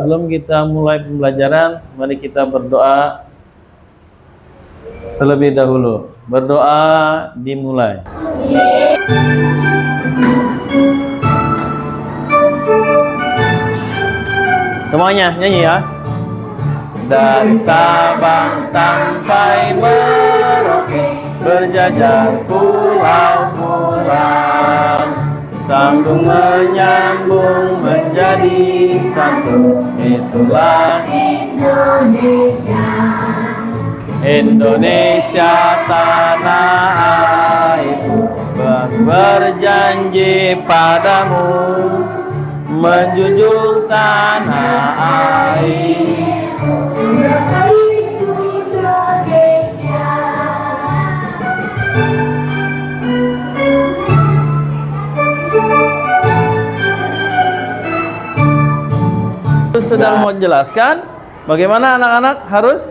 sebelum kita mulai pembelajaran, mari kita berdoa terlebih dahulu. Berdoa dimulai. Semuanya nyanyi ya. Dari Sabang sampai Merauke, berjajar pulau-pulau, sambung menyambung menjadi satu. Itulah Indonesia. Indonesia tanah airku, berjanji padamu menjunjung tanah air. Indonesia. Sedang mau jelaskan bagaimana anak-anak harus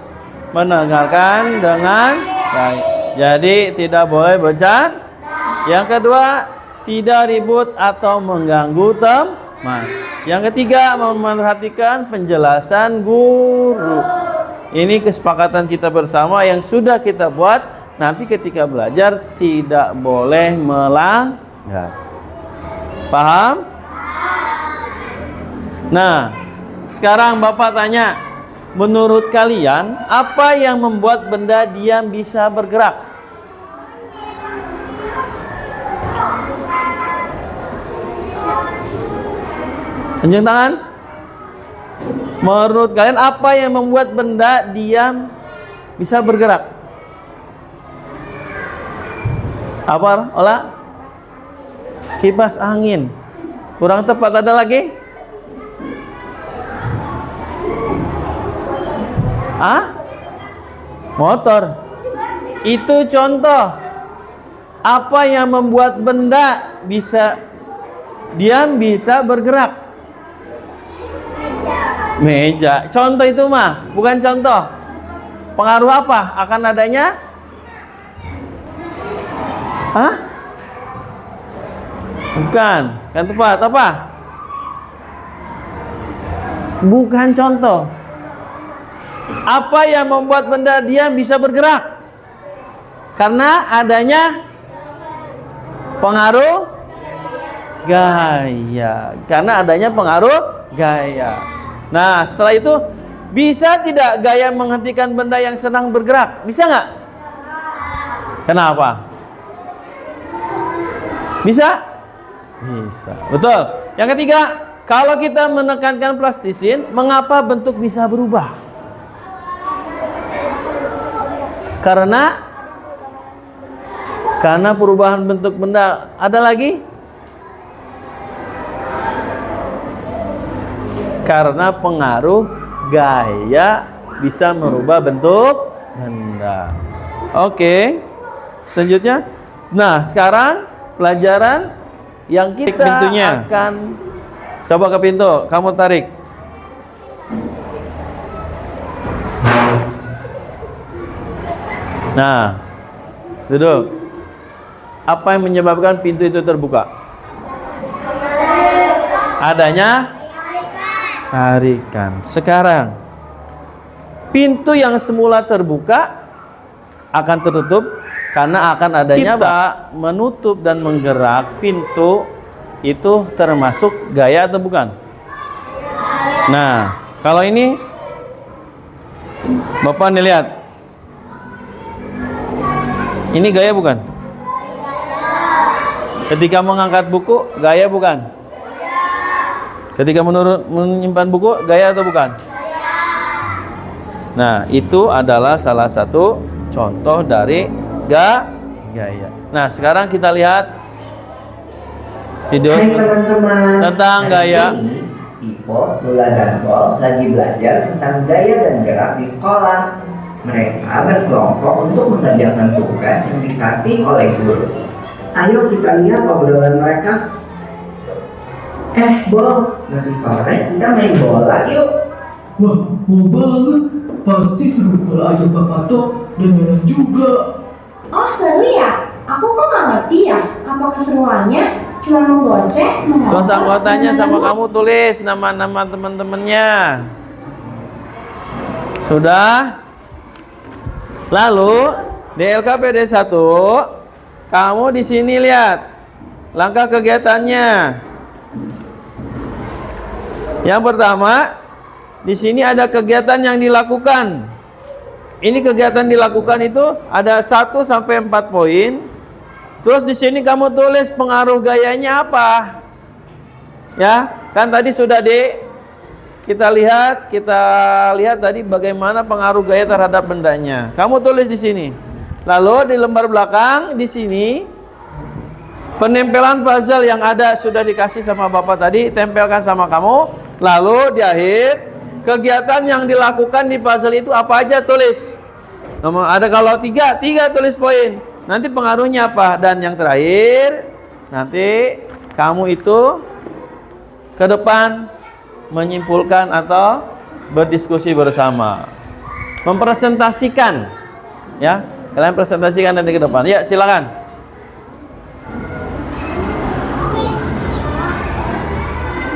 mendengarkan dengan baik. Jadi tidak boleh bercanda. Yang kedua, tidak ribut atau mengganggu teman. Yang ketiga, memperhatikan penjelasan guru. Ini kesepakatan kita bersama yang sudah kita buat. Nanti ketika belajar tidak boleh melanggar. Paham? Nah, sekarang Bapak tanya, menurut kalian apa yang membuat benda diam bisa bergerak? Tunjuk tangan. Menurut kalian apa yang membuat benda diam bisa bergerak? Apa? Olah? Kipas angin. Kurang tepat, ada lagi? Motor. Itu contoh. Apa yang membuat benda bisa diam bisa bergerak? Meja. Contoh itu mah, bukan contoh. Pengaruh apa akan adanya? Bukan. Kan tepat. Apa? Bukan contoh. Apa yang membuat benda diam bisa bergerak? Karena adanya pengaruh gaya. Karena adanya pengaruh gaya. Nah, setelah itu, bisa tidak gaya menghentikan benda yang sedang bergerak? Bisa nggak? Kenapa? Bisa? Bisa. Betul. Yang ketiga, kalau kita menekankan plastisin, mengapa bentuk bisa berubah? Karena perubahan bentuk benda. Ada lagi? Karena pengaruh gaya bisa merubah bentuk benda. Oke. Selanjutnya. Nah, sekarang pelajaran yang kita akan coba ke pintu. Kamu tarik. Nah, duduk. Apa yang menyebabkan pintu itu terbuka? Adanya tarikan. Sekarang, pintu yang semula terbuka akan tertutup karena akan adanya kita menutup dan menggerak pintu itu termasuk gaya atau bukan? Nah, kalau ini Bapak nih lihat. Ini gaya bukan? Ketika mengangkat buku, gaya bukan? Ketika menyimpan buku, gaya atau bukan? Nah, itu adalah salah satu contoh dari gaya. Nah, sekarang kita lihat video tentang gaya. Ipo, Lula, dan Bol lagi belajar tentang gaya dan gerak di sekolah. Mereka berkelompok untuk mengerjakan tugas yang dikasih oleh guru. Ayo kita lihat obrolan mereka. Bol, nanti sore kita main bola yuk. Wah, mau banget. Pasti seru kalau ajak Pak Pato dan Neneng juga. Oh, seru ya? Aku kok nggak ngerti ya apa keseruannya? Cuma mau gocek, Terus anggotanya sama kamu tulis nama-nama teman-temannya. Sudah? Lalu di LKPD 1 kamu di sini lihat langkah kegiatannya. Yang pertama, di sini ada kegiatan yang dilakukan. Ini kegiatan dilakukan itu ada 1 sampai 4 poin. Terus di sini kamu tulis pengaruh gayanya apa? Ya, kan tadi sudah kita lihat tadi bagaimana pengaruh gaya terhadap bendanya. Kamu tulis di sini. Lalu di lembar belakang di sini penempelan puzzle yang ada sudah dikasih sama Bapak tadi, tempelkan sama kamu. Lalu di akhir kegiatan yang dilakukan di puzzle itu apa aja tulis. Ada kalau 3 tulis poin. Nanti pengaruhnya apa? Dan yang terakhir nanti kamu itu ke depan menyimpulkan atau berdiskusi bersama, mempresentasikan, ya kalian presentasikan nanti ke depan. Ya silakan.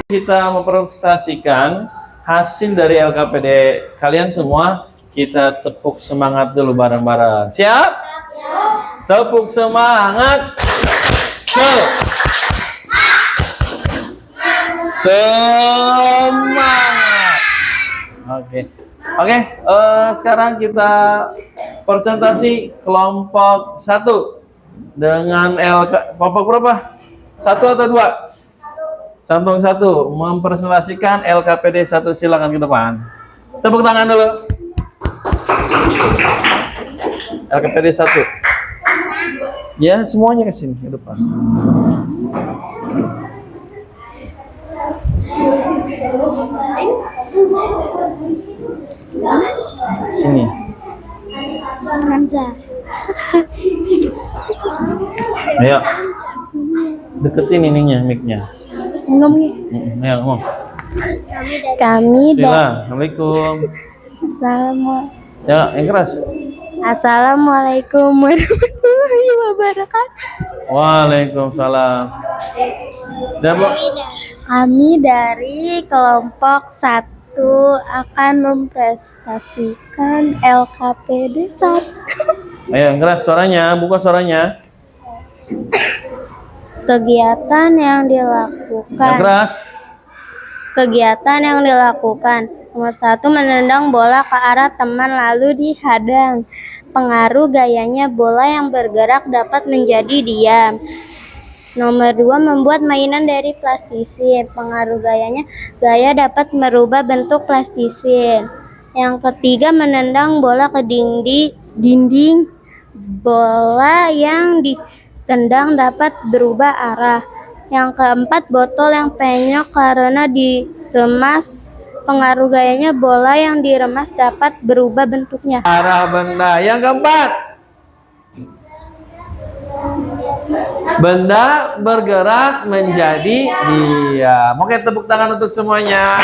Kita mempresentasikan hasil dari LKPD kalian semua. Kita tepuk semangat dulu bareng-bareng. Siap? Tepuk semangat. Semangat. Oke. Sekarang kita presentasi kelompok 1 dengan kelompok berapa? 1 atau 2? Satu mempresentasikan LKPD 1. Silakan ke depan. Tepuk tangan dulu. LKPD 1. Ya, semuanya ke sini ke depan. Sini. Kanza. Ayo. Deketin ininya, mic-nya. Ngomong. Ayo ngomong. Kami Assalamualaikum. Ya, yang keras. Assalamualaikum warahmatullahi wabarakatuh. Waalaikumsalam. Dan Bu, Kami dari kelompok 1 akan mempresentasikan LKPD 1. ayo yang keras suaranya, buka suaranya. Kegiatan yang Yang dilakukan. keras. Kegiatan yang dilakukan. Nomor 1, menendang bola ke arah teman lalu dihadang. Pengaruh gayanya, bola yang bergerak dapat menjadi diam. Nomor 2, membuat mainan dari plastisin. Pengaruh gayanya, gaya dapat merubah bentuk plastisin. Yang ketiga, menendang bola ke dinding. Bola yang ditendang dapat berubah arah. Yang keempat, botol yang penyok karena diremas. Pengaruh gayanya, bola yang diremas dapat berubah bentuknya. Arah benda. Yang keempat, benda bergerak menjadi diam. Oke, tepuk tangan untuk semuanya.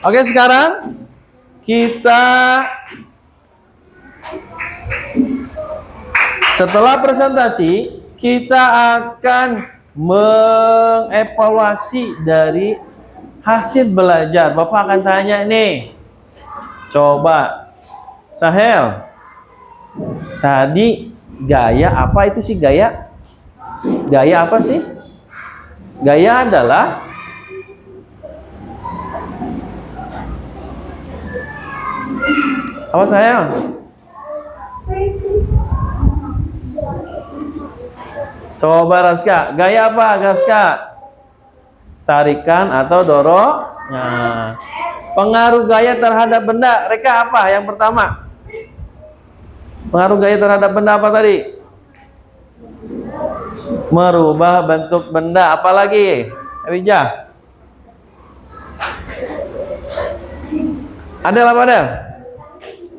Oke, sekarang kita setelah presentasi kita akan mengevaluasi dari hasil belajar. Bapak akan tanya nih, coba Sahel, tadi gaya apa itu sih gaya? Gaya apa sih? Gaya adalah apa Sahel? Coba Raska, gaya apa Raska? Tarikan atau dorong? Nah, pengaruh gaya terhadap benda, Reka apa? Yang pertama, pengaruh gaya terhadap benda apa tadi? Merubah bentuk benda. Apalagi? Ewija? Adel apa Adel?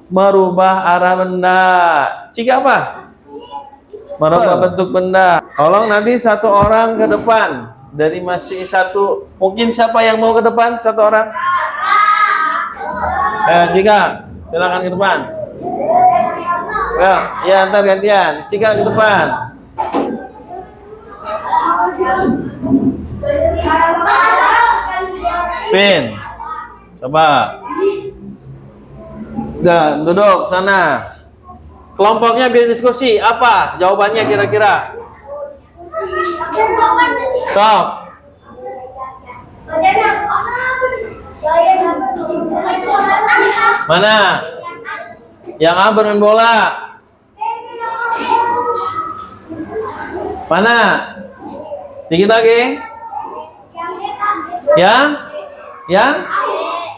Merubah arah benda. Cika apa? Merubah bentuk benda. Tolong nanti 1 orang ke depan. Dari masih 1. Mungkin siapa yang mau ke depan? 1 orang. Cika, silakan ke depan. Ya, ntar gantian. Cika ke depan. Spin. Coba. Udah, duduk sana. Kelompoknya biar diskusi. Apa jawabannya kira-kira? Stop. Mana? Yang A bermain bola. Mana? Dikit lagi. Yang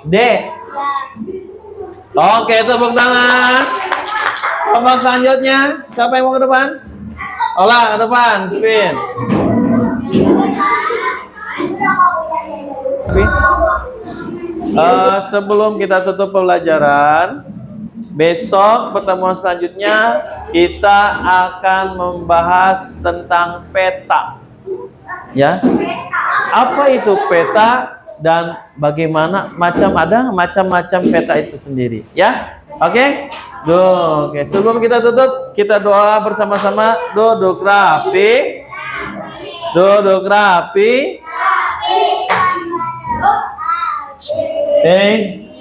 D. Oke, tepuk tangan. Kelompok selanjutnya, siapa yang mau ke depan? Ola, ke depan, spin. Sebelum kita tutup pelajaran, besok pertemuan selanjutnya kita akan membahas tentang peta. Ya, apa itu peta dan bagaimana macam-macam peta itu sendiri? Ya, oke? Oke. Sebelum kita tutup, kita doa bersama-sama. Duduk rapi. Duduk rapi.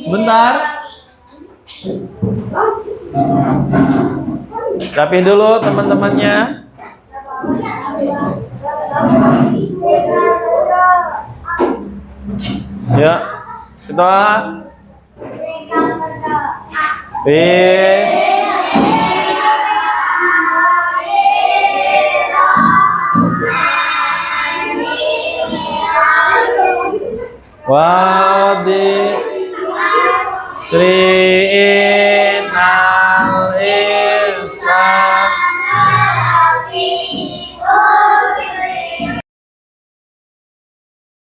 Sebentar. Rapi dulu teman-temannya. Ya, doa. Wadi